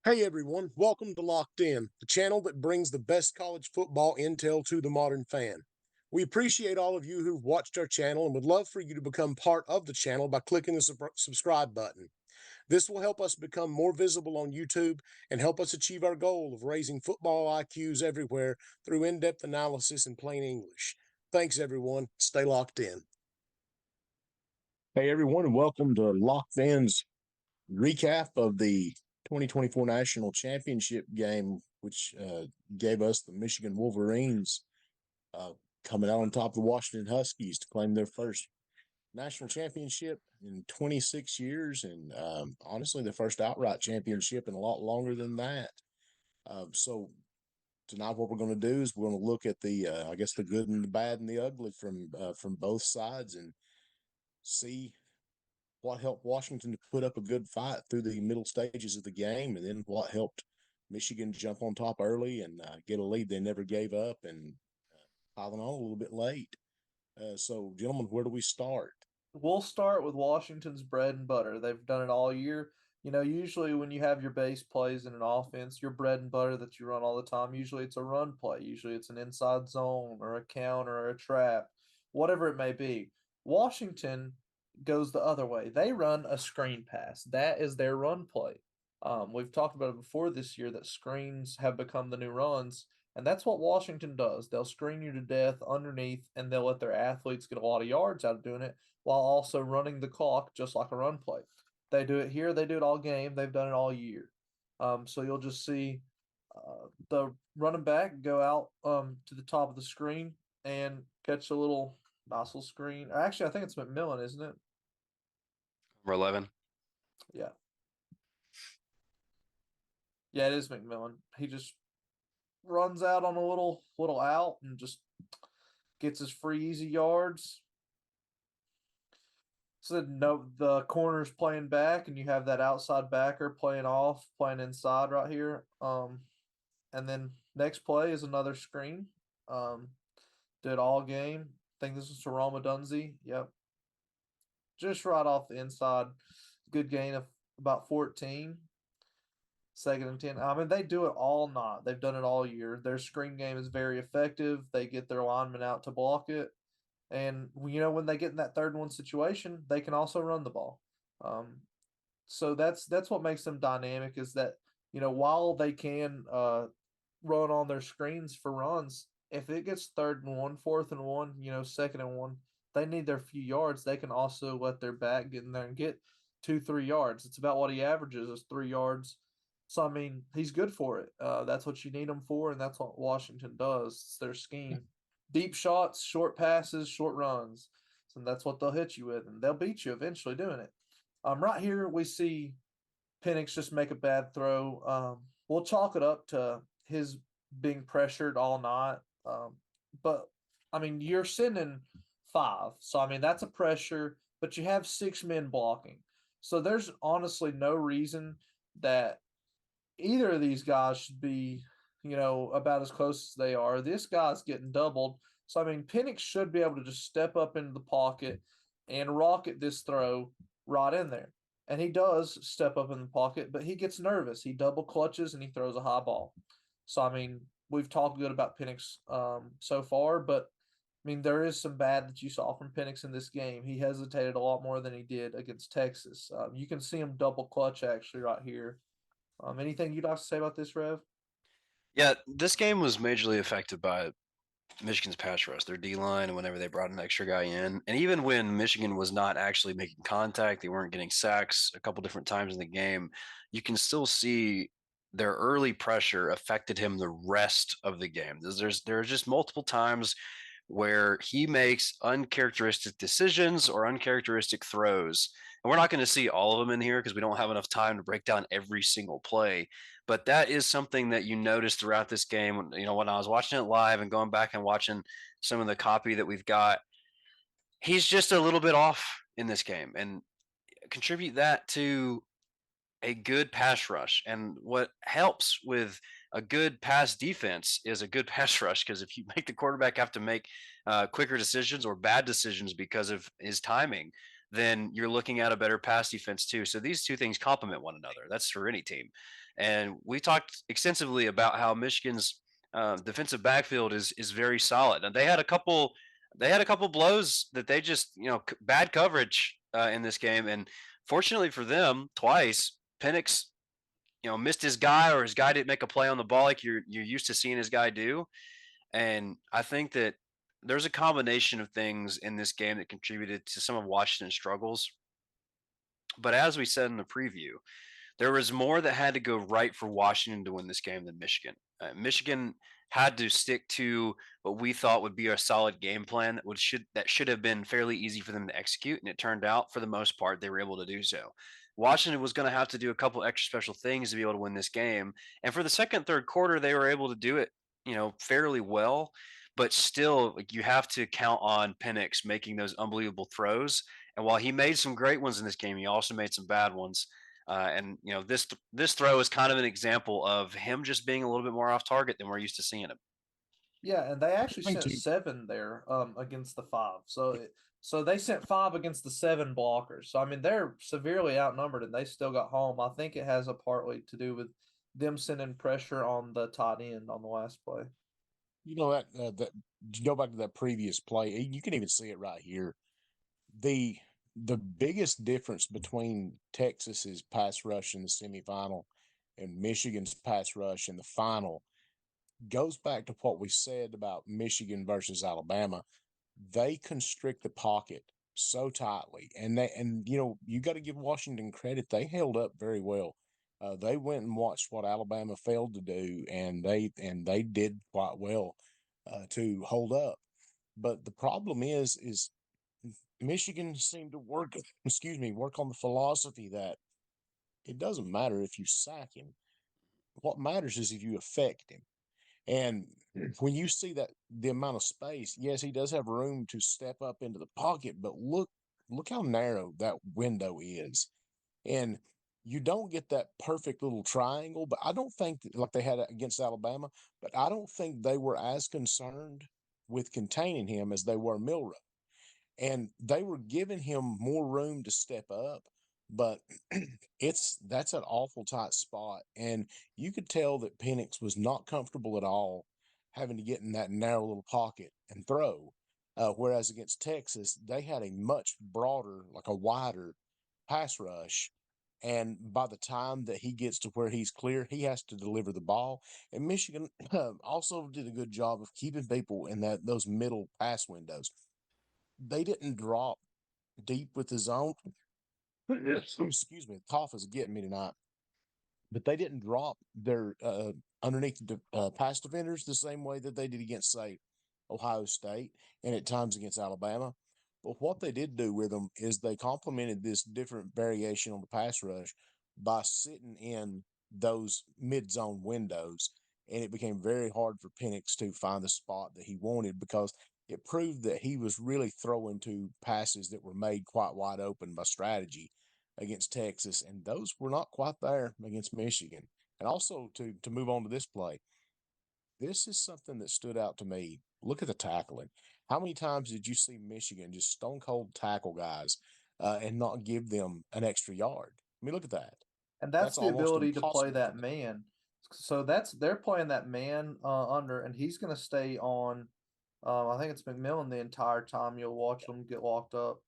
Hey everyone, welcome to Locked In, the channel that brings the best college football intel to the modern fan. We appreciate all of you who've watched our channel and would love for you to become part of the channel by clicking the subscribe button. This will help us become more visible on YouTube and help us achieve our goal of raising football IQs everywhere through in-depth analysis in plain English. Thanks everyone. Stay locked in. Hey everyone, and welcome to Locked In's recap of the 2024 National Championship game, which gave us the Michigan Wolverines coming out on top of the Washington Huskies to claim their first national championship in 26 years, and honestly, the first outright championship in a lot longer than that. So tonight, what we're going to do is we're going to look at the, I guess, the good and the bad and the ugly from both sides, and see what helped Washington to put up a good fight through the middle stages of the game, and then what helped Michigan jump on top early and get a lead they never gave up, and piling on a little bit late. So, gentlemen, where do we start? We'll start with Washington's bread and butter. They've done it all year. Usually when you have your base plays in an offense, your bread and butter that you run all the time, usually it's a run play. Usually it's an inside zone or a counter or a trap, whatever it may be. Washington goes the other way. They run a screen pass. That is their run play. We've talked about it before this year that screens have become the new runs. And that's what Washington does. They'll screen you to death underneath, and they'll let their athletes get a lot of yards out of doing it while also running the clock just like a run play. They do it here. They do it all game. They've done it all year. So you'll just see the running back go out to the top of the screen and catch a nice little screen. Actually, I think it's McMillan, isn't it? Number 11. Yeah. Yeah, it is McMillan. He just runs out on a little out and just gets his free easy yards. So no, the corner's playing back, and you have that outside backer playing off, playing inside right here. And then next play is another screen. Did all game. I think this is to Roma Dunze. Yep. Just right off the inside. Good gain of about 14. Second and 10. I mean, they do it all night. They've done it all year. Their screen game is very effective. They get their linemen out to block it. And, when they get in that 3rd and 1 situation, they can also run the ball. So that's what makes them dynamic is that, while they can run on their screens for runs, if it gets 3rd and 1, 4th and 1, 2nd and 1, they need their few yards. They can also let their back get in there and get 2-3 yards. It's about what he averages is 3 yards. So, I mean, he's good for it. That's what you need him for, and that's what Washington does. It's their scheme. Deep shots, short passes, short runs. So that's what they'll hit you with, and they'll beat you eventually doing it. Right here, we see Penix just make a bad throw. We'll chalk it up to his being pressured all night. But, I mean, you're sending 5. So, I mean, that's a pressure, but you have 6 men blocking. So there's honestly no reason that either of these guys should be, about as close as they are. This guy's getting doubled. So, I mean, Penix should be able to just step up into the pocket and rocket this throw right in there. And he does step up in the pocket, but he gets nervous. He double clutches and he throws a high ball. So, I mean, we've talked good about Penix so far, but, I mean, there is some bad that you saw from Penix in this game. He hesitated a lot more than he did against Texas. You can see him double clutch actually right here. Anything you'd like to say about this, Rev? Yeah, this game was majorly affected by Michigan's pass rush, their D line, and whenever they brought an extra guy in. And even when Michigan was not actually making contact, they weren't getting sacks a couple different times in the game, you can still see their early pressure affected him the rest of the game. There are just multiple times where he makes uncharacteristic decisions or uncharacteristic throws. And we're not going to see all of them in here because we don't have enough time to break down every single play. But that is something that you notice throughout this game. When I was watching it live and going back and watching some of the copy that we've got, he's just a little bit off in this game, and contribute that to a good pass rush. And what helps with a good pass defense is a good pass rush, because if you make the quarterback have to make quicker decisions or bad decisions because of his timing, then you're looking at a better pass defense too. So these two things complement one another. That's for any team. And we talked extensively about how Michigan's defensive backfield is very solid. And they had a couple blows that they just bad coverage in this game. And fortunately for them, twice Penix missed his guy, or his guy didn't make a play on the ball like you're used to seeing his guy do. And I think that there's a combination of things in this game that contributed to some of Washington's struggles. But as we said in the preview, there was more that had to go right for Washington to win this game than Michigan. Michigan had to stick to what we thought would be a solid game plan that should have been fairly easy for them to execute, and it turned out for the most part they were able to do so. Washington was going to have to do a couple extra special things to be able to win this game, and for the second, third quarter they were able to do it, fairly well. But still, like, you have to count on Penix making those unbelievable throws. And while he made some great ones in this game, he also made some bad ones. And this throw is kind of an example of him just being a little bit more off target than we're used to seeing him. Yeah, and they actually Me sent too. 7 there against the 5. So they sent 5 against the 7 blockers. So I mean they're severely outnumbered, and they still got home. I think it has a partly to do with them sending pressure on the tight end on the last play. That you go back to that previous play, you can even see it right here. The biggest difference between Texas's pass rush in the semifinal and Michigan's pass rush in the final goes back to what we said about Michigan versus Alabama. They constrict the pocket so tightly, and you got to give Washington credit. They held up very well. They went and watched what Alabama failed to do, and they did quite well to hold up. But the problem is Michigan seemed to work on the philosophy that it doesn't matter if you sack him. What matters is if you affect him. And when you see that the amount of space, yes, he does have room to step up into the pocket, but look how narrow that window is. And you don't get that perfect little triangle, but I don't think like they had against Alabama, but I don't think they were as concerned with containing him as they were Milrow. And they were giving him more room to step up, but that's an awful tight spot. And you could tell that Penix was not comfortable at all having to get in that narrow little pocket and throw. Whereas against Texas, they had a much broader, like a wider pass rush. And by the time that he gets to where he's clear, he has to deliver the ball. And Michigan also did a good job of keeping people in those middle pass windows. They didn't drop deep with the zone. Excuse me, the cough is getting me tonight. But they didn't drop their underneath the pass defenders the same way that they did against, say, Ohio State and at times against Alabama. But what they did do with them is they complemented this different variation on the pass rush by sitting in those mid-zone windows, and it became very hard for Penix to find the spot that he wanted because it proved that he was really throwing to passes that were made quite wide open by strategy against Texas, and those were not quite there against Michigan. And also to move on to this play, this is something that stood out to me. Look at the tackling. How many times did you see Michigan just stone cold tackle guys and not give them an extra yard? I mean, look at that. And that's That's the almost ability to play impossible for that them. man. So they're playing that man under, and he's going to stay on. I think it's McMillan the entire time. You'll watch them get locked up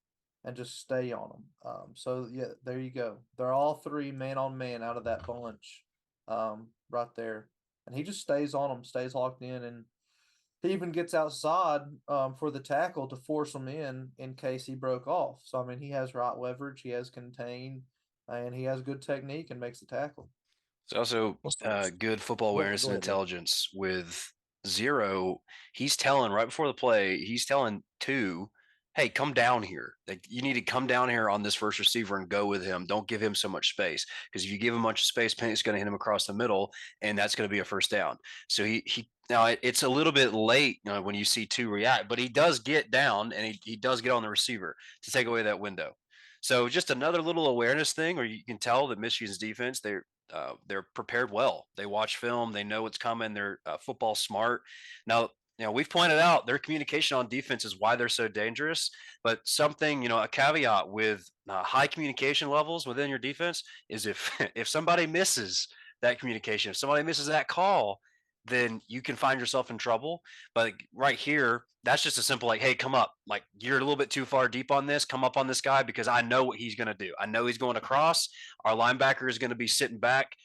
and just stay on them. So yeah, there you go. They're all 3 man on man out of that bunch, right there, and he just stays on them, stays locked in, and he even gets outside for the tackle to force him in case he broke off. So I mean, he has right leverage, he has contain, and he has good technique and makes the tackle. It's also What's the good football go, awareness go and ahead, Rick. intelligence with Zero. He's telling right before the play, he's telling 2, hey, come down here. Like, you need to come down here on this first receiver and go with him. Don't give him so much space, because if you give him much space, Penny's going to hit him across the middle, and that's going to be a first down. So he now it's a little bit late, when you see 2 react, but he does get down and he does get on the receiver to take away that window. So just another little awareness thing, where you can tell that Michigan's defense, they're prepared well. They watch film, they know what's coming. They're football smart. Now, we've pointed out their communication on defense is why they're so dangerous. But something, a caveat with high communication levels within your defense is if if somebody misses that communication, if somebody misses that call, then you can find yourself in trouble. But right here, that's just a simple like, hey, come up. Like you're a little bit too far deep on this. Come up on this guy because I know what he's going to do. I know he's going across. Our linebacker is going to be sitting back,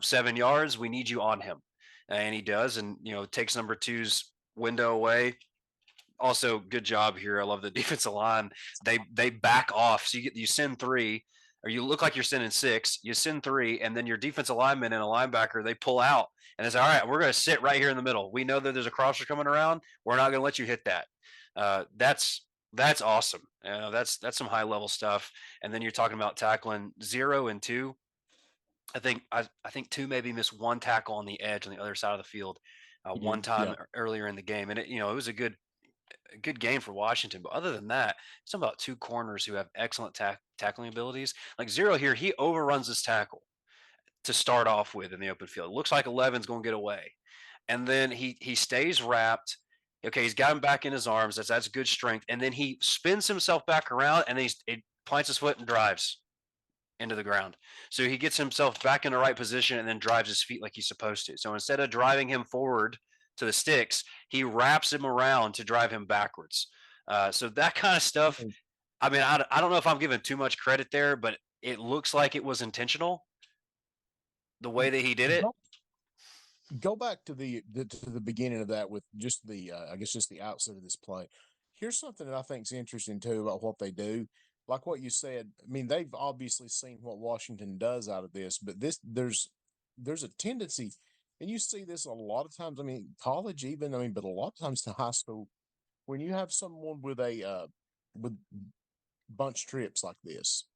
7 yards. We need you on him. And he does, and takes number two's window away. Also, good job here. I love the defensive line. They back off. So you send three, or you look like you're sending six. You send three, and then your defensive lineman and a linebacker they pull out, and it's all right. We're going to sit right here in the middle. We know that there's a crosser coming around. We're not going to let you hit that. That's awesome. That's some high level stuff. And then you're talking about tackling 0 and 2. I think 2 maybe missed one tackle on the edge on the other side of the field one time earlier in the game, and it was a good game for Washington. But other than that, it's about 2 corners who have excellent tackling abilities. Like 0 here, he overruns this tackle to start off with in the open field. It looks like 11's going to get away, and then he stays wrapped. Okay, he's got him back in his arms. That's good strength, and then he spins himself back around, and he plants his foot and drives into the ground. So he gets himself back in the right position and then drives his feet like he's supposed to. So instead of driving him forward to the sticks, he wraps him around to drive him backwards. So that kind of stuff. I mean, I don't know if I'm giving too much credit there, but it looks like it was intentional the way that he did it. Go back to the beginning of that with just the I guess just the outset of this play. Here's something that I think is interesting too about what they do. Like what you said, I mean, they've obviously seen what Washington does out of this, but there's a tendency, and you see this a lot of times. I mean, college even. I mean, but a lot of times to high school, when you have someone with a with bunch trips like this,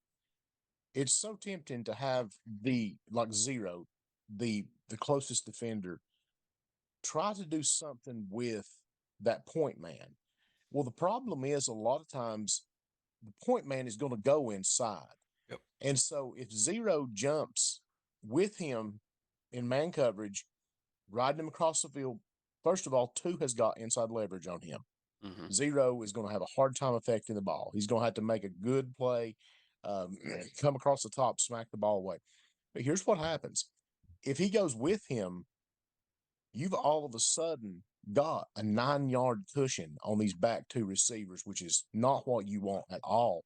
it's so tempting to have the like 0, the closest defender, try to do something with that point man. Well, the problem is a lot of times the point man is going to go inside. Yep. And so if 0 jumps with him in man coverage, riding him across the field, first of all, 2 has got inside leverage on him. Mm-hmm. 0 is going to have a hard time affecting the ball. He's going to have to make a good play, come across the top, smack the ball away. But here's what happens. If he goes with him, you've all of a sudden got a 9-yard cushion on these back 2 receivers, which is not what you want at all.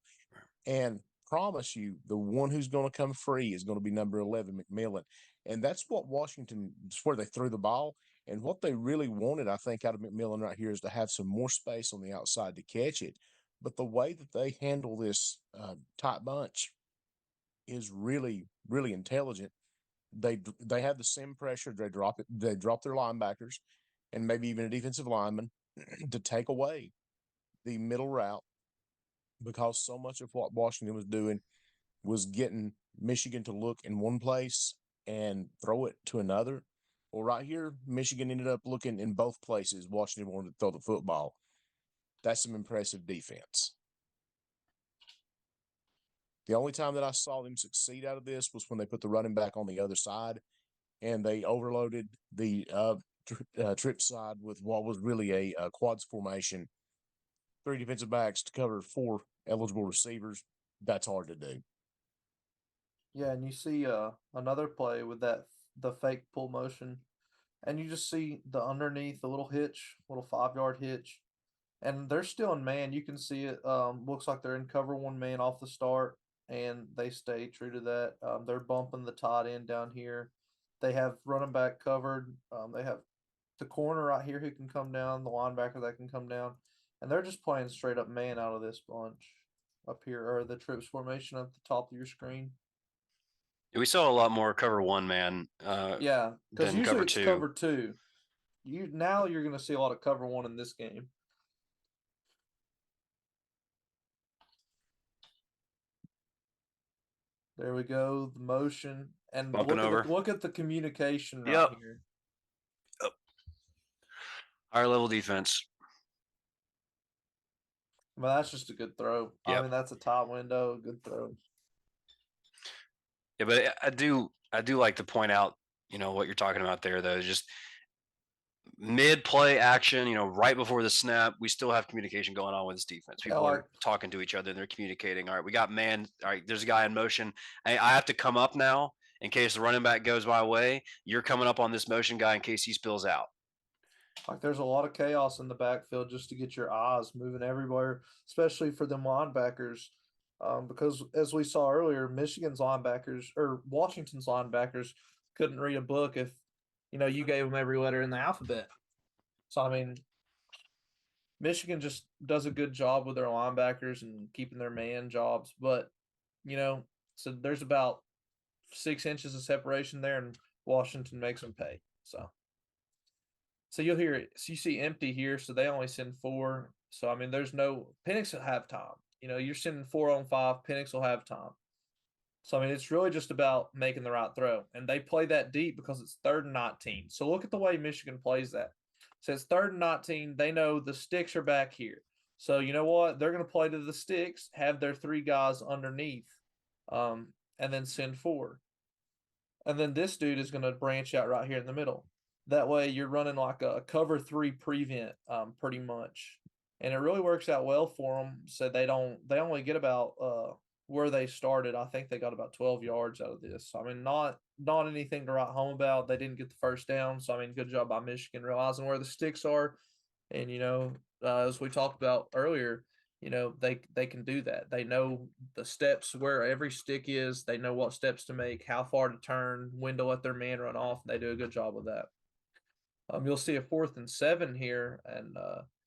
And promise you, the one who's going to come free is going to be number 11, McMillan. And that's what Washington, it's where they threw the ball. And what they really wanted, I think, out of McMillan right here is to have some more space on the outside to catch it. But the way that they handle this tight bunch is really, really intelligent. They have the same pressure. They drop their linebackers and maybe even a defensive lineman to take away the middle route, because so much of what Washington was doing was getting Michigan to look in one place and throw it to another. Well, right here, Michigan ended up looking in both places. Washington wanted to throw the football. That's some impressive defense. The only time that I saw them succeed out of this was when they put the running back on the other side and they overloaded the trip side with what was really a quads formation. 3 defensive backs to cover 4 eligible receivers. That's hard to do. Yeah, and you see another play with the fake pull motion, and you just see the underneath, the little hitch, little 5-yard hitch, and they're still in man. You can see it. Looks like they're in cover 1 man off the start, and they stay true to that. They're bumping the tight end down here. They have running back covered. They have the corner right here who can come down, the linebacker that can come down, and they're just playing straight up man out of this bunch up here, or the trips formation at the top of your screen. We saw a lot more cover 1 man. Yeah, because usually cover it's 2. cover 2. Now you're going to see a lot of cover 1 in this game. There we go, the motion, and look at the communication right here. Yep. Higher level defense. Well, that's just a good throw. Yep. I mean, that's a top window, good throw. Yeah, but I do like to point out, what you're talking about there, though. Just mid-play action, right before the snap, we still have communication going on with this defense. People like- are talking to each other and they're communicating. All right, we got man. All right, there's a guy in motion. I have to come up now in case the running back goes my way. You're coming up on this motion guy in case he spills out. Like there's a lot of chaos in the backfield just to get your eyes moving everywhere, especially for them linebackers. Because as we saw earlier, Michigan's linebackers or Washington's linebackers couldn't read a book if you gave them every letter in the alphabet. So I mean, Michigan just does a good job with their linebackers and keeping their man jobs, but so there's about 6 inches of separation there, and Washington makes them pay. So you'll hear it. So you see empty here, so they only send 4. So I mean, there's no Penix will have time. You're sending 4 on 5. Penix will have time. So I mean, it's really just about making the right throw, and they play that deep because it's 3rd and 19. So look at the way Michigan plays that. So it's 3rd and 19. They know the sticks are back here. So you know what? They're going to play to the sticks, have their 3 guys underneath, and then send 4. And then this dude is going to branch out right here in the middle. That way you're running like a cover 3 prevent, pretty much. And it really works out well for them. So they only get about where they started. I think they got about 12 yards out of this. So, I mean, not anything to write home about. They didn't get the first down. So I mean, good job by Michigan realizing where the sticks are. And as we talked about earlier, they can do that. They know the steps where every stick is. They know what steps to make, how far to turn, when to let their man run off. They do a good job of that. You'll see a 4th and 7 here, and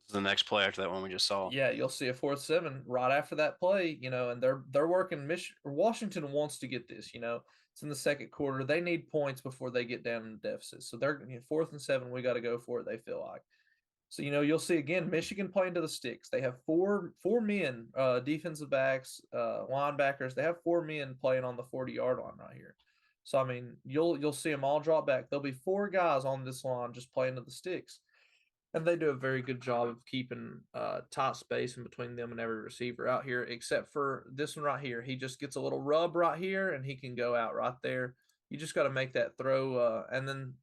the next play after that one we just saw. Yeah, you'll see a 4th 7 right after that play. And they're working. Washington wants to get this. It's in the second quarter. They need points before they get down in the deficit. So they're 4th and 7. We got to go for it. They feel like. So you'll see again Michigan playing to the sticks. They have four men, defensive backs, linebackers. They have 4 men playing on the 40-yard line right here. So I mean, you'll see them all drop back. There'll be 4 guys on this line just playing to the sticks, and they do a very good job of keeping tight space in between them and every receiver out here, except for this one right here. He just gets a little rub right here, and he can go out right there. You just got to make that throw, and then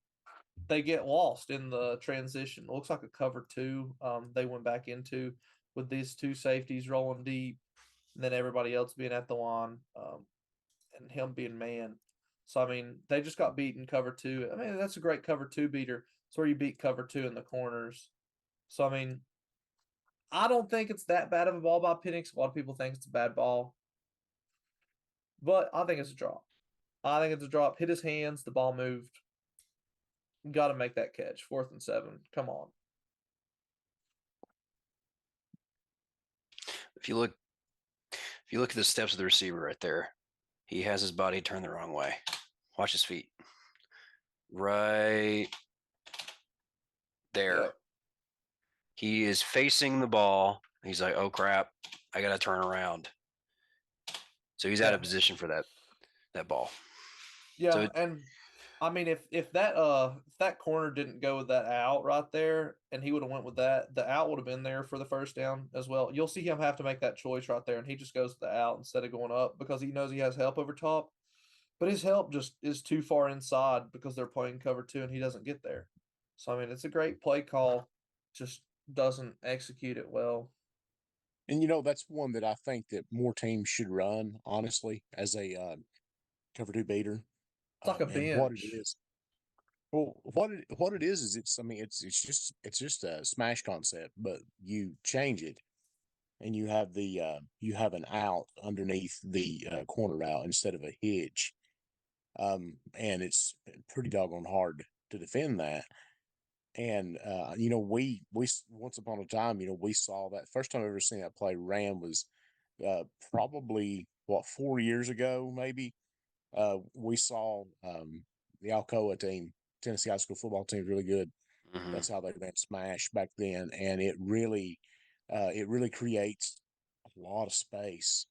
they get lost in the transition. It looks like a cover 2 they went back into with these 2 safeties rolling deep, and then everybody else being at the line, and him being man. So, I mean, they just got beaten cover 2. I mean, that's a great cover 2 beater. It's where you beat cover 2 in the corners. So, I mean, I don't think it's that bad of a ball by Penix. A lot of people think it's a bad ball. But I think it's a drop. Hit his hands. The ball moved. Got to make that catch. 4th and 7. Come on. If you look at the steps of the receiver right there, he has his body turned the wrong way. Watch his feet. Right there. Yep. He is facing the ball. He's like, oh crap, I gotta turn around. So he's out of position for that ball. Yeah, So and I mean, if that corner didn't go with that out right there, and he would have went with that, the out would have been there for the first down as well. You'll see him have to make that choice right there, and he just goes to the out instead of going up because he knows he has help over top. But his help just is too far inside because they're playing cover 2, and he doesn't get there. So I mean, it's a great play call, just doesn't execute it well. And that's one that I think that more teams should run, honestly, as a cover 2 beater. It's like a And what it bench. is. Well, what it is it's just a smash concept, but you change it, and you have you have an out underneath the corner route instead of a hitch, and it's pretty doggone hard to defend that. And we once upon a time, we saw that first time I ever seen that play ran was probably 4 years ago, maybe. We saw the Alcoa team, Tennessee high school football team, really good. mhm. That's how they ran smash back then, and it really creates a lot of space,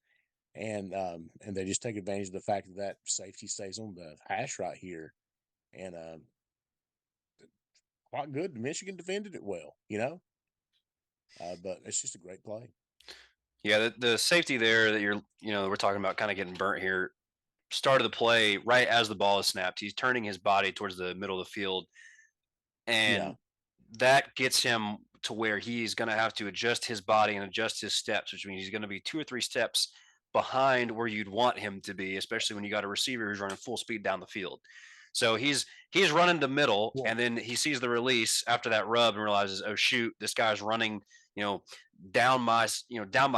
and they just take advantage of the fact that safety stays on the hash right here, and quite good. Michigan defended it well, but it's just a great play. Yeah, the safety there that we're talking about kind of getting burnt here. Start of the play, right as the ball is snapped, he's turning his body towards the middle of the field, and that gets him to where he's going to have to adjust his body and adjust his steps, which means he's going to be 2 or 3 steps behind where you'd want him to be, especially when you got a receiver who's running full speed down the field. So he's running the middle, and then he sees the release after that rub and realizes, oh shoot, this guy's running, down my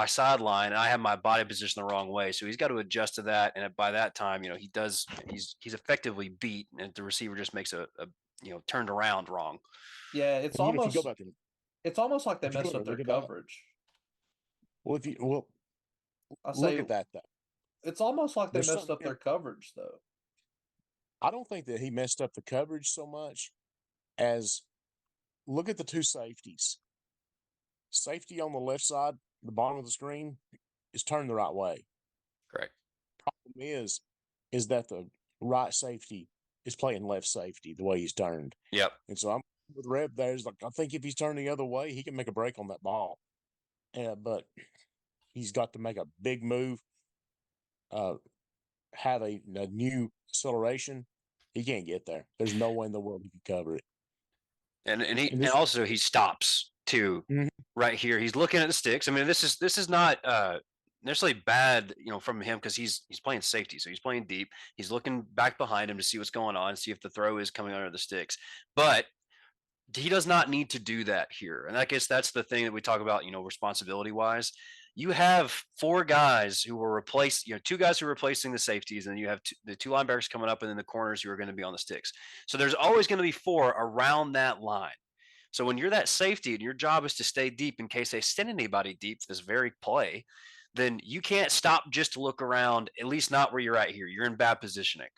sideline, and I have my body positioned the wrong way. So he's got to adjust to that, and by that time, he's effectively beat, and the receiver just makes a turned around wrong. Yeah, it's And even if you almost go back and it's almost like they if you messed go up to their look at that- coverage. I look say at that though. it's almost like they There's messed something up their coverage though. I don't think that he messed up the coverage so much as look at the two safeties. Safety on the left side, the bottom of the screen, is turned the right way. Correct. Problem is that the right safety is playing left safety the way he's turned. Yep. And so I'm with Reb there. Is like I think if he's turned the other way, he can make a break on that ball. But he's got to make a big move, have a new acceleration. He can't get there. There's no way in the world he can cover it. And also he stops too. Mhm. Right here. He's looking at the sticks. I mean, this is not necessarily bad, from him, because he's playing safety, so he's playing deep. He's looking back behind him to see what's going on, see if the throw is coming under the sticks. But he does not need to do that here. And I guess that's the thing that we talk about, responsibility wise. You have 4 guys who were replaced, 2 guys who are replacing the safeties, and you have the 2 linebackers coming up, and then the corners who are going to be on the sticks. So there's always going to be 4 around that line. So when you're that safety and your job is to stay deep in case they send anybody deep this very play, then you can't stop just to look around, at least not where you're at here. You're in bad positioning.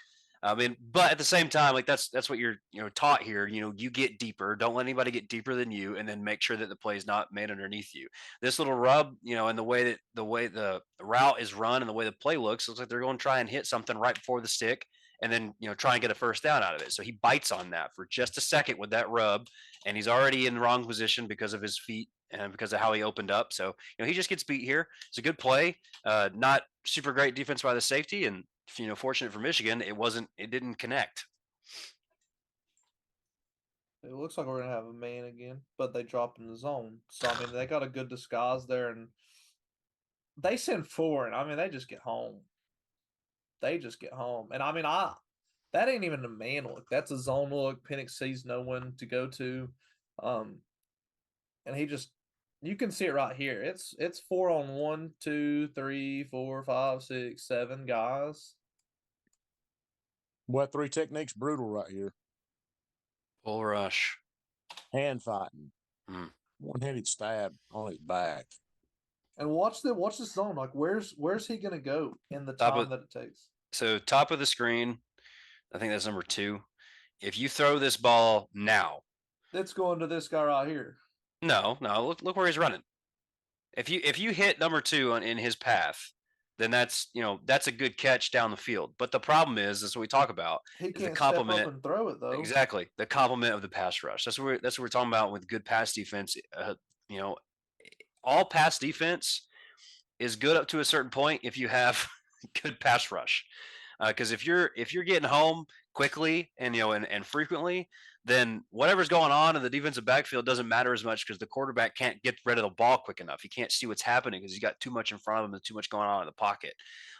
I mean, but at the same time, like that's what you're taught here. You get deeper. Don't let anybody get deeper than you, and then make sure that the play is not made underneath you. This little rub, and the way the route is run and the way the play looks like they're going to try and hit something right before the stick, and then try and get a first down out of it. So he bites on that for just a second with that rub, and he's already in the wrong position because of his feet and because of how he opened up. So he just gets beat here. It's a good play, not super great defense by the safety, and fortunate for Michigan, it didn't connect. It looks like we're gonna have a man again, but they dropped in the zone. So I mean, they got a good disguise there, and they send 4, and I mean, they just get home. And I mean, that ain't even a man look. That's a zone look. Penix sees no one to go to, and you can see it right here. It's 4 on 1, 2, 3, 4, 5, 6, 7 guys. Well, 3 techniques brutal right here. Bull rush. Hand fighting. One-handed stab on his back. And watch this zone. Like, where's he gonna go in the time that it takes? So top of the screen, I think that's number 2. If you throw this ball now, it's going to this guy right here. No. Look where he's running. If you hit number 2 in his path, then that's a good catch down the field. But the problem is what we talk about. He can't step up and throw it though. Exactly, the complement of the pass rush. That's what we're talking about with good pass defense. All pass defense is good up to a certain point if you have good pass rush. Because if you're getting home quickly and and frequently, then whatever's going on in the defensive backfield doesn't matter as much because the quarterback can't get rid of the ball quick enough. He can't see what's happening because he's got too much in front of him and too much going on in the pocket.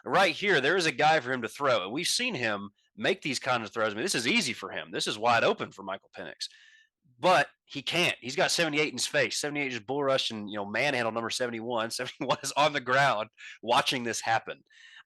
Right here, there is a guy for him to throw, and we've seen him make these kinds of throws. I mean, this is easy for him. This is wide open for Michael Penix. But he can't. He's got 78 in his face. 78 just bull rushed and manhandle number 71. 71 is on the ground watching this happen.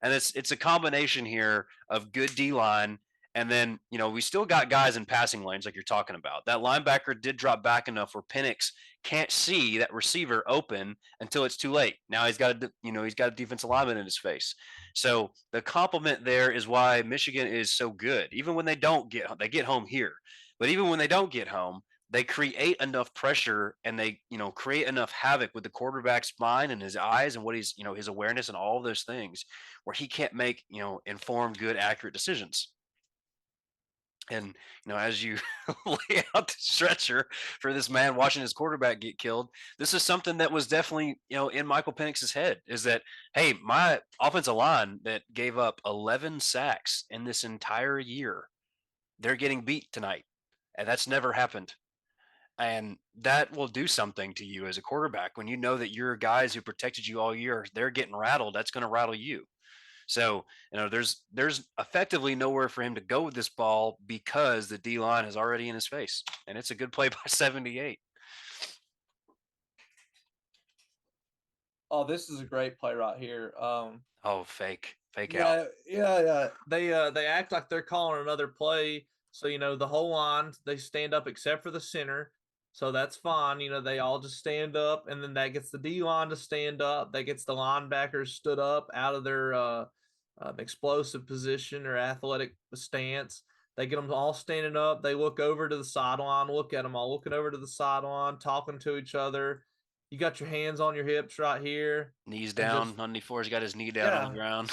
And it's a combination here of good D line, and then we still got guys in passing lanes like you're talking about. That linebacker did drop back enough where Penix can't see that receiver open until it's too late. Now he's got a defensive lineman in his face. So the complement there is why Michigan is so good. Even when they get home here, but even when they don't get home, they create enough pressure and they create enough havoc with the quarterback's mind and his eyes and what he's his awareness and all of those things where he can't make informed, good, accurate decisions. And as you lay out the stretcher for this man watching his quarterback get killed, this is something that was definitely in Michael Penix's head, is that, hey, my offensive line that gave up 11 sacks in this entire year, they're getting beat tonight, and that's never happened. And that will do something to you as a quarterback when you know that your guys who protected you all year, they're getting rattled. That's going to rattle you. So, there's effectively nowhere for him to go with this ball because the D line is already in his face. And it's a good play by 78. Oh, this is a great play right here. Oh, fake out. Yeah. They act like they're calling another play. So, the whole line, they stand up except for the center. So that's fine. They all just stand up, and then that gets the D line to stand up. That gets the linebackers stood up out of their explosive position or athletic stance. They get them all standing up. They look over to the sideline. Look at them all looking over to the sideline, talking to each other. You got your hands on your hips right here. Knees And down just, on the floor. He's got his knee down on the ground.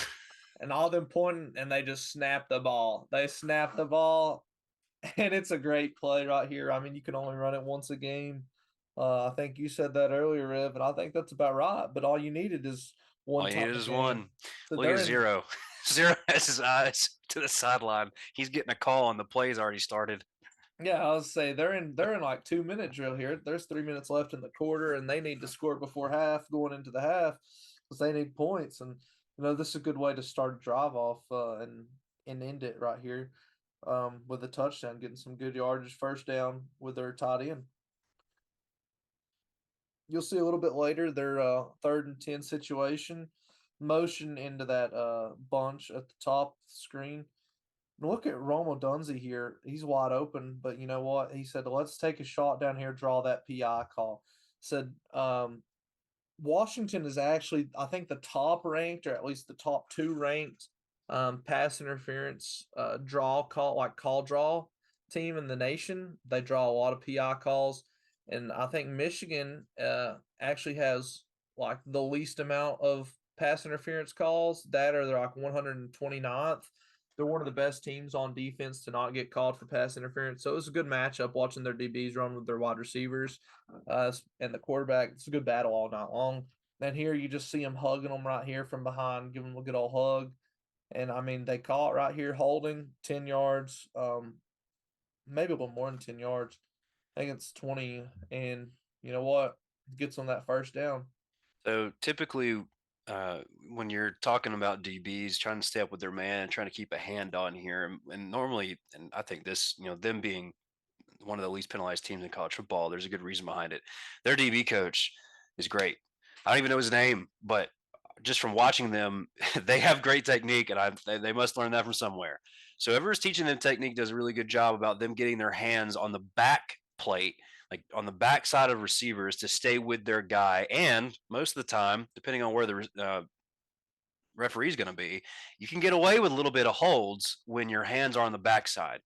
and all them pointing, and they just snap the ball. They snap the ball, and it's a great play right here. I mean, you can only run it once a game. I think you said that earlier, Rev, and I think that's about right. But all you needed is one. All you needed is game. one. So Look at Zero. Zero has his eyes to the sideline. He's getting a call, and the play's already started. Yeah, I was say they're in like 2-minute drill here. There's 3 minutes left in the quarter, and they need to score before half, going into the half, because they need points. And this is a good way to start a drive off and end it right here with a touchdown, getting some good yardage, first down with their tight end. You'll see a little bit later their 3rd and 10 situation, motion into that bunch at the top of the screen. Look at Romo Dunze here. He's wide open, but you know what? He said, let's take a shot down here, draw that PI call. Said Washington is actually, I think, the top ranked, or at least the top 2 ranked pass interference call draw team in the nation. They draw a lot of PI calls. And I think Michigan actually has like the least amount of pass interference calls. They're like 129th. They're one of the best teams on defense to not get called for pass interference. So it was a good matchup watching their DBs run with their wide receivers and the quarterback. It's a good battle all night long. And here you just see them hugging them right here from behind, giving them a good old hug. And I mean, they call it right here, holding 10 yards, maybe a little more than 10 yards. I think it's 20. And you know what? Gets on that first down. So typically, when you're talking about DBs trying to stay up with their man and trying to keep a hand on here, and normally, and I think this, them being one of the least penalized teams in college football, there's a good reason behind it. Their DB coach is great. I don't even know his name, but just from watching them, they have great technique, and they must learn that from somewhere. So whoever's teaching them technique does a really good job about them getting their hands on the back plate, like on the back side of receivers, to stay with their guy. And most of the time, depending on where the referee's going to be, you can get away with a little bit of holds when your hands are on the backside.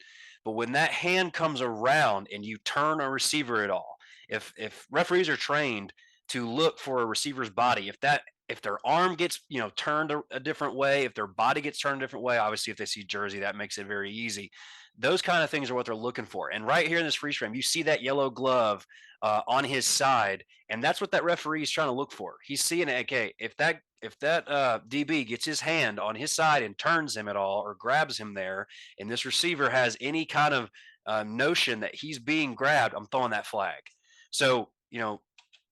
But when that hand comes around and you turn a receiver at all, if referees are trained to look for a receiver's body, if their arm gets turned a different way, if their body gets turned a different way, obviously if they see jersey, that makes it very easy. Those kind of things are what they're looking for. And right here in this freeze frame, you see that yellow glove on his side, and that's what that referee is trying to look for. He's seeing, okay, if that DB gets his hand on his side and turns him at all or grabs him there, and this receiver has any kind of notion that he's being grabbed, I'm throwing that flag. So,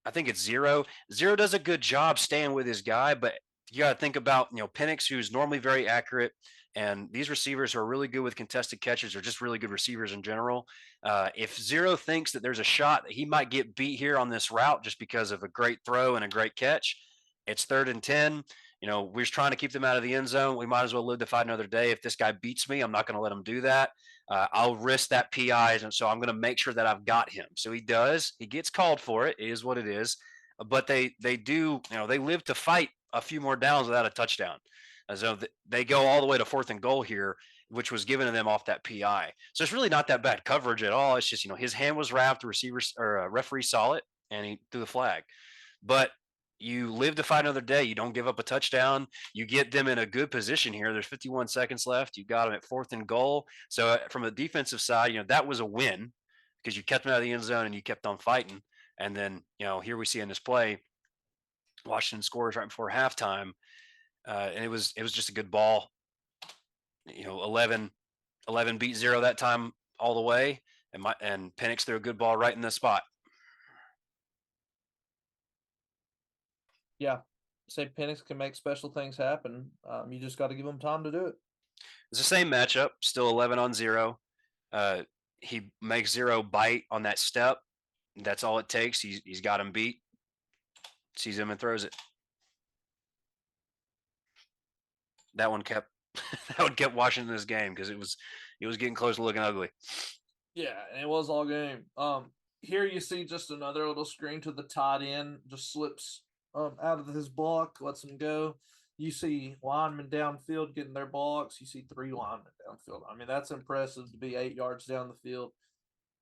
I think it's Zero. Zero does a good job staying with his guy, but you got to think about, Penix, who's normally very accurate, and these receivers who are really good with contested catches are just really good receivers in general. If Zero thinks that there's a shot that he might get beat here on this route just because of a great throw and a great catch, it's 3rd and 10. We're just trying to keep them out of the end zone. We might as well live to fight another day. If this guy beats me, I'm not going to let him do that. I'll risk that PI, and so I'm going to make sure that I've got him. So he does. He gets called for it. It is what it is. But they do, they live to fight a few more downs without a touchdown. So they go all the way to 4th and goal here, which was given to them off that PI. So it's really not that bad coverage at all. It's just, his hand was wrapped, the receiver or referee saw it, and he threw the flag. But you live to fight another day. You don't give up a touchdown. You get them in a good position here. There's 51 seconds left. You got them at 4th and goal. So from the defensive side, that was a win because you kept them out of the end zone and you kept on fighting. And then, here we see in this play, Washington scores right before halftime. And it was just a good ball. 11 beat 0 that time all the way. And Penix threw a good ball right in the spot. Yeah, say Penix can make special things happen. You just got to give him time to do it. It's the same matchup, still 11 on 0. He makes 0 bite on that step. That's all it takes. He's got him beat. Sees him and throws it. That one kept Washington this game because it was getting close to looking ugly. Yeah, and it was all game. Here you see just another little screen to the tight end, just slips out of his block, lets him go. You see linemen downfield getting their blocks. You see 3 linemen downfield. I mean, that's impressive to be 8 yards down the field,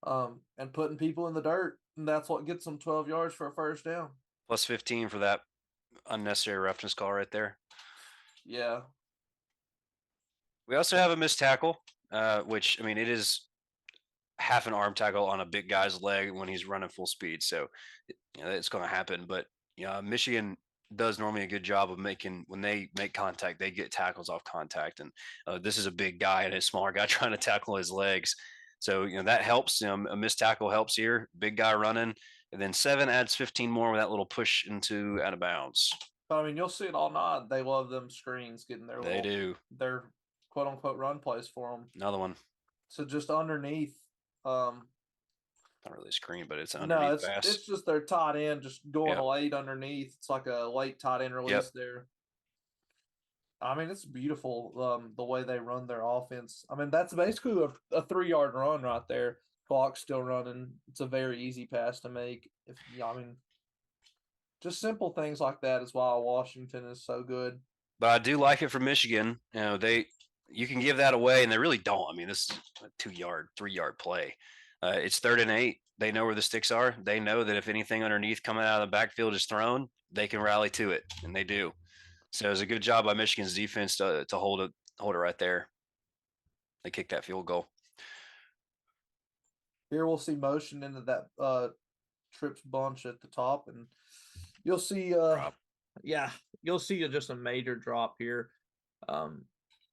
and putting people in the dirt. And that's what gets them 12 yards for a first down. Plus 15 for that unnecessary roughness call right there. Yeah. We also have a missed tackle, which, I mean, it is half an arm tackle on a big guy's leg when he's running full speed. So, it's going to happen. But, Michigan does normally a good job of when they make contact, they get tackles off contact. And this is a big guy and a smaller guy trying to tackle his legs. So, that helps. A missed tackle helps here. Big guy running. And then 7 adds 15 more with that little push into out of bounds. But, I mean, you'll see it all night. They love them screens getting their quote unquote run plays for them. Another one. So just underneath. Not really a screen, but it's underneath pass. It's just their tight end just going late underneath. It's like a late tight end release there. I mean, it's beautiful the way they run their offense. I mean, that's basically a 3-yard run right there. Clock's still running. It's a very easy pass to make. Just simple things like that is why Washington is so good. But I do like it for Michigan. You can give that away, and they really don't. I mean, this is a 2-yard, 3-yard play. It's 3rd and 8. They know where the sticks are. They know that if anything underneath coming out of the backfield is thrown, they can rally to it, and they do. So it was a good job by Michigan's defense to hold it right there. They kicked that field goal. Here we'll see motion into that trips bunch at the top, and you'll see you'll see just a major drop here.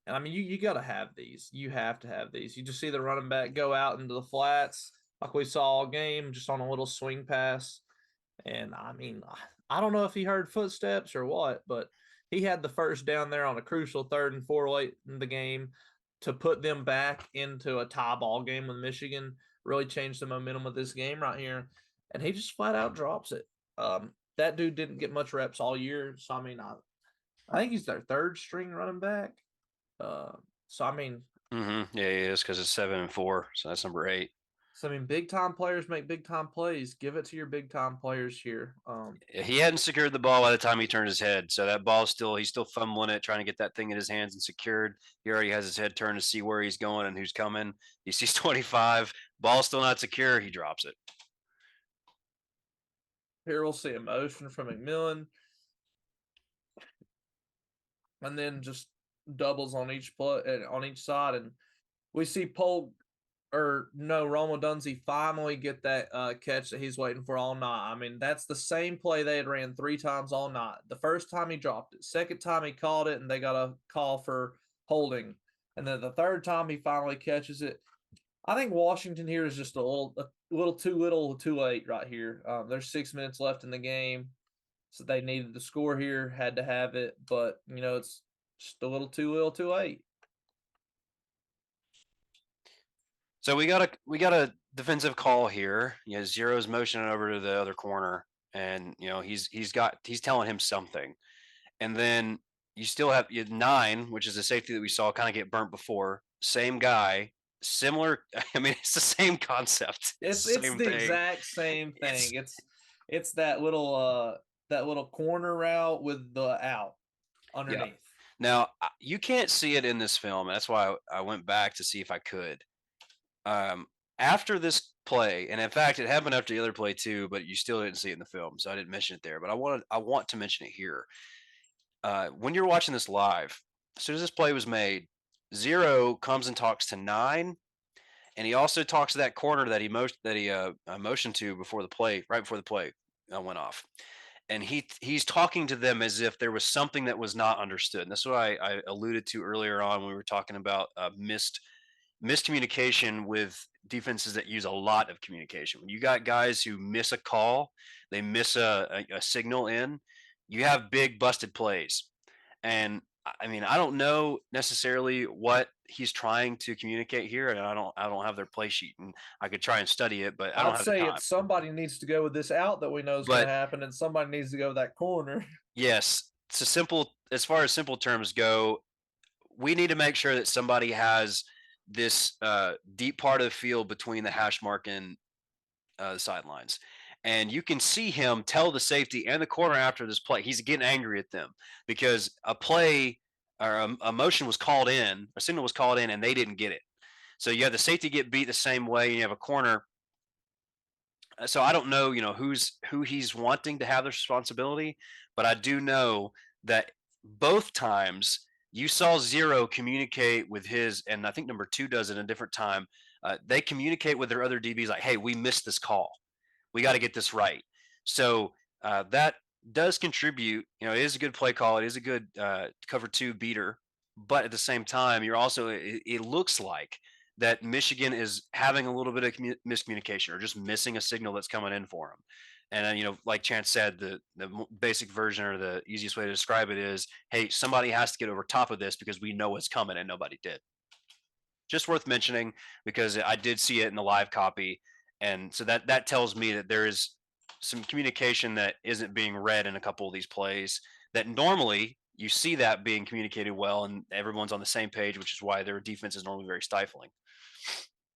And I mean, you got to have these. You have to have these. You just see the running back go out into the flats like we saw all game, just on a little swing pass. And I mean, I don't know if he heard footsteps or what, but he had the first down there on a crucial 3rd and 4 late in the game to put them back into a tie ball game with Michigan. Really changed the momentum of this game right here. And he just flat out drops it. That dude didn't get much reps all year. So, I mean, I think he's their 3rd string running back. So, I mean. Yeah, he is because it's 7 and 4. So that's number 8. So, I mean, big-time players make big-time plays. Give it to your big-time players here. He hadn't secured the ball by the time he turned his head. So that ball he's still fumbling it, trying to get that thing in his hands and secured. He already has his head turned to see where he's going and who's coming. He sees 25. Ball still not secure. He drops it. Here we'll see a motion from McMillan. And then just doubles on each on each side. And we see Rome Odunze finally get that catch that he's waiting for all night. I mean, that's the same play they had ran 3 times all night. The first time he dropped it, second time he called it, and they got a call for holding. And then the 3rd time he finally catches it. I think Washington here is just a little too late right here. There's 6 minutes left in the game, so they needed the score here, had to have it, but it's just a little too late. So we got a defensive call here. Zero's motioning over to the other corner, and he's telling him something, and then you still have 9, which is a safety that we saw kind of get burnt before. Same guy, similar. I mean, it's the same concept. It's the exact same thing. It's that little corner route with the out underneath. Yeah. Now you can't see it in this film, and that's why I went back to see if I could. After this play, and in fact, it happened after the other play too, but you still didn't see it in the film, so I didn't mention it there. But I want to mention it here. When you're watching this live, as soon as this play was made, Zero comes and talks to 9, and he also talks to that corner that he motioned to right before the play went off. And he's talking to them as if there was something that was not understood. And that's what I alluded to earlier on when we were talking about miscommunication with defenses that use a lot of communication. When you got guys who miss a call, they miss a signal in, you have big busted plays. And I mean, I don't know necessarily what he's trying to communicate here, and I don't have their play sheet, and I could try and study it, but I don't I'd have the say time. it's somebody needs to go with this out that we know is going But to happen, and somebody needs to go with that corner. yes, it's a simple, as far as simple terms go, we need to make sure that somebody has this deep part of the field between the hash mark and the sidelines. And you can see him tell the safety and the corner after this play. He's getting angry at them because a play or a motion was called in, a signal was called in, and they didn't get it. So you have the safety get beat the same way, and you have a corner. So I don't know, who he's wanting to have this responsibility, but I do know that both times you saw Zero communicate with his, and I think number 2 does it a different time. They communicate with their other DBs like, "Hey, we missed this call. We got to get this right." So that does contribute. It is a good play call. It is a good cover 2 beater, but at the same time, you're also. It looks like that Michigan is having a little bit of miscommunication or just missing a signal that's coming in for them. And then, like Chance said, the basic version or the easiest way to describe it is, hey, somebody has to get over top of this because we know it's coming and nobody did. Just worth mentioning because I did see it in the live copy. And so that tells me that there is some communication that isn't being read in a couple of these plays that normally you see that being communicated well and everyone's on the same page, which is why their defense is normally very stifling.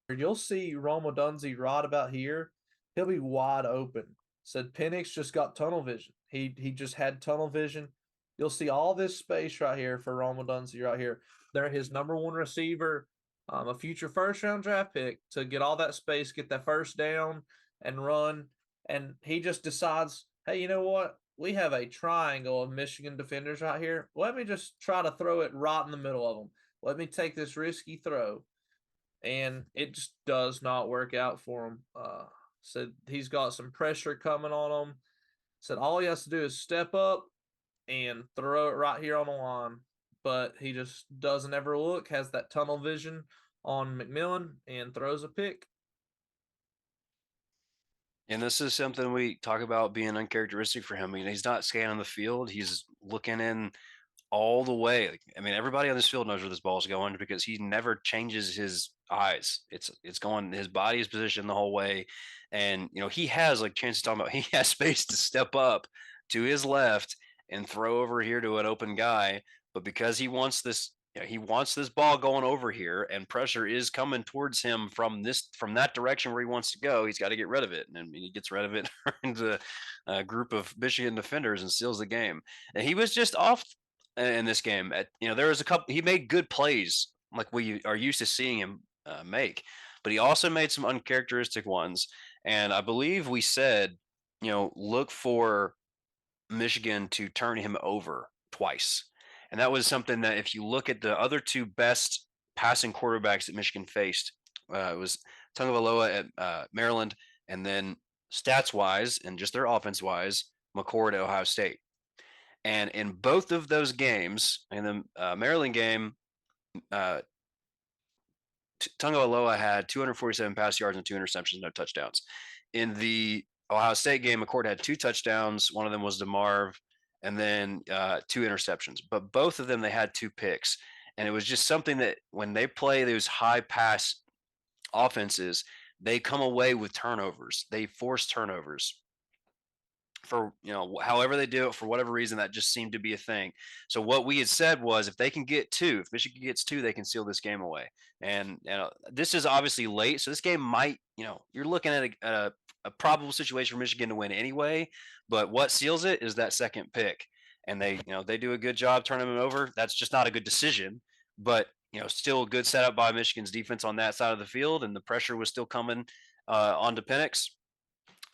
You'll see Rome Odunze right about here. He'll be wide open. Said Penix just got tunnel vision. He just had tunnel vision. You'll see all this space right here for Rome Odunze right here. They're his number 1 receiver, a future first-round draft pick to get all that space, get that first down and run. And he just decides, hey, you know what? We have a triangle of Michigan defenders right here. Let me just try to throw it right in the middle of them. Let me take this risky throw. And it just does not work out for him. Said he's got some pressure coming on him. Said all he has to do is step up and throw it right here on the line. But he just doesn't ever look, has that tunnel vision on McMillan, and throws a pick. And this is something we talk about being uncharacteristic for him. He's not scanning the field. He's looking in all the way. I mean, everybody on this field knows where this ball is going because he never changes his eyes. It's going. His body is positioned the whole way, and he has, like Chance is talking about, he has space to step up to his left and throw over here to an open guy. But because he wants this. He wants this ball going over here, and pressure is coming towards him from that direction where he wants to go. He's got to get rid of it, and he gets rid of it into a group of Michigan defenders and steals the game. And he was just off in this game. There was a couple. He made good plays like we are used to seeing him make, but he also made some uncharacteristic ones. And I believe we said, look for Michigan to turn him over twice. And that was something that if you look at the other 2 best passing quarterbacks that Michigan faced, it was Tagovailoa at Maryland, and then stats-wise and just their offense-wise, McCord at Ohio State. And in both of those games, in the Maryland game, Tagovailoa had 247 pass yards and 2 interceptions, no touchdowns. In the Ohio State game, McCord had 2 touchdowns. One of them was to Marv, and then 2 interceptions. But both of them, they had 2 picks. And it was just something that when they play those high pass offenses, they come away with turnovers. They force turnovers. For however they do it, for whatever reason, that just seemed to be a thing. So what we had said was, if Michigan gets 2, they can seal this game away. And this is obviously late, so this game might, you're looking at a probable situation for Michigan to win anyway. But what seals it is that second pick, and they do a good job turning them over. That's just not a good decision, but still a good setup by Michigan's defense on that side of the field, and the pressure was still coming onto Penix.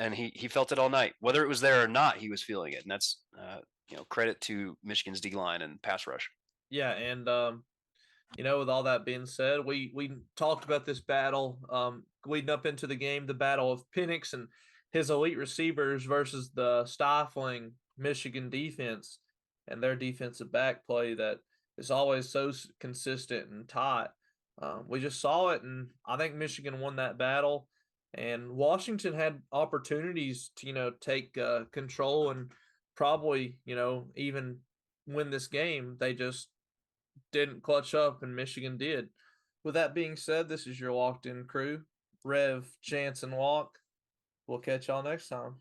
And he felt it all night, whether it was there or not. He was feeling it, and that's credit to Michigan's D line and pass rush. Yeah, and with all that being said, we talked about this battle leading up into the game, the battle of Penix and his elite receivers versus the stifling Michigan defense and their defensive back play that is always so consistent and tight. We just saw it, and I think Michigan won that battle. And Washington had opportunities to, take control and probably, even win this game. They just didn't clutch up, and Michigan did. With that being said, this is your Locked In crew, Rev, Chance, and Walk. We'll catch y'all next time.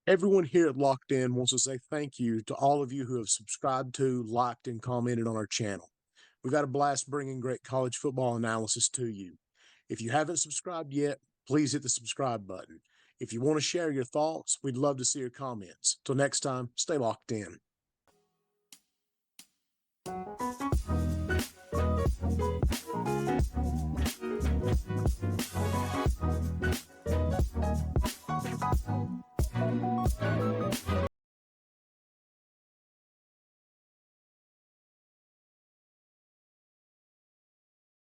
Everyone here at Locked In wants to say thank you to all of you who have subscribed to, liked, and commented on our channel. We've had a blast bringing great college football analysis to you. If you haven't subscribed yet, please hit the subscribe button. If you want to share your thoughts, we'd love to see your comments. Till next time, stay locked in.